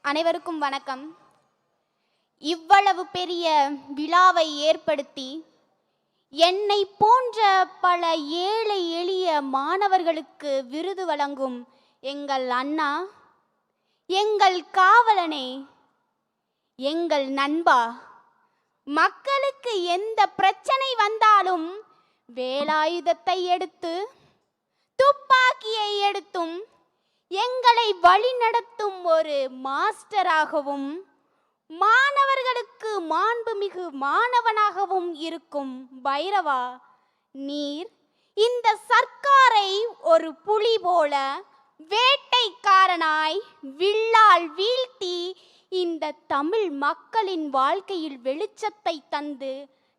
அனைவருக்கும் வணக்கம். இவ்வளவு பெரிய விழாவை ஏற்படுத்தி என்னை போன்ற பல ஏழை எளிய மாணவர்களுக்கு விருது வழங்கும் எங்கள் அண்ணா, எங்கள் காவலனே, எங்கள் நண்பா, மக்களுக்கு எந்த பிரச்சனை வந்தாலும் வேலாயுதத்தை எடுத்து துப்பாக்கியை எடுத்தும் எங்களை வழிநடத்தும் ஒரு மாஸ்டராகவும் மாணவர்களுக்கு மாண்புமிகு மாணவனாகவும் இருக்கும் பைரவா, நீர் இந்த சர்க்காரை ஒரு புலி போல வேட்டைக்காரனாய் வில்லால் வீழ்த்தி இந்த தமிழ் மக்களின் வாழ்க்கையில் வெளிச்சத்தை தந்து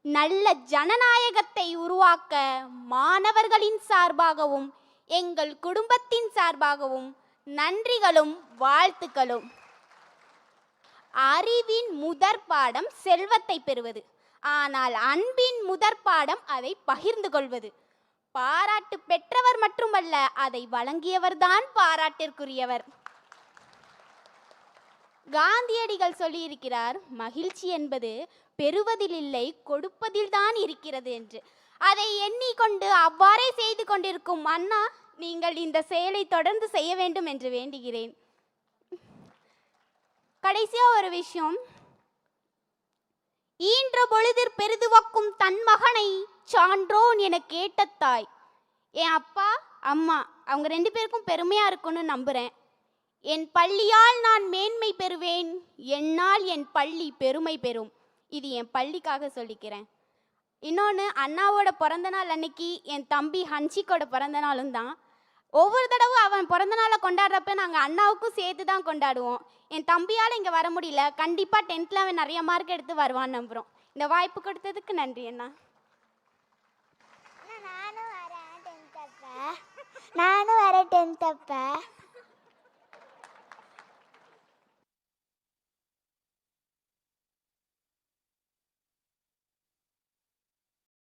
நல்ல ஜனநாயகத்தை உருவாக்க மாணவர்களின் சார்பாகவும் எங்கள் குடும்பத்தின் சார்பாகவும் நன்றிகளும் வாழ்த்துக்களும். அறிவின் முதற் பாடம் செல்வத்தை பெறுவது, ஆனால் அன்பின் முதற் பாடம் அதை பகிர்ந்து கொள்வது. பாராட்டு பெற்றவர் மட்டுமல்ல, அதை வழங்கியவர்தான் பாராட்டிற்குரியவர். காந்தியடிகள் சொல்லியிருக்கிறார், மகிழ்ச்சி என்பது பெறுவதில் இல்லை கொடுப்பதில்தான் இருக்கிறது என்று. அதை எண்ணிக்கொண்டு அவ்வாறே செய்து கொண்டிருக்கும் அண்ணா, நீங்கள் இந்த செயலை தொடர்ந்து செய்ய வேண்டும் என்று வேண்டுகிறேன். கடைசியா ஒரு விஷயம், ஈன்ற பொழுதிற் பெரிதுவக்கும் தன் மகனை சான்றோன் என கேட்ட தாய். என் அப்பா அம்மா அவங்க 2 பேருக்கும் பெருமையா இருக்கும்னு நம்புறேன். என் பள்ளியால் நான் மேன்மை பெறுவேன், என்னால் என் பள்ளி பெருமை பெறும். இது என் பள்ளிக்காக சொல்லிக்கிறேன். இன்னொன்று, அண்ணாவோட பிறந்த நாள் அன்னைக்கு என் தம்பி ஹன்ஷிக்கோட பிறந்த நாளும் தான். ஒவ்வொரு தடவை அவன் பிறந்த நாளை கொண்டாடுறப்ப நாங்கள் அண்ணாவுக்கும் சேர்த்து தான் கொண்டாடுவோம். என் தம்பியால் இங்கே வர முடியல, கண்டிப்பாக 10th அவன் நிறைய மார்க் எடுத்து வருவான்னு நம்புகிறோம். இந்த வாய்ப்பு கொடுத்ததுக்கு நன்றி அண்ணா. நானும் வரேன் 10th அப்ப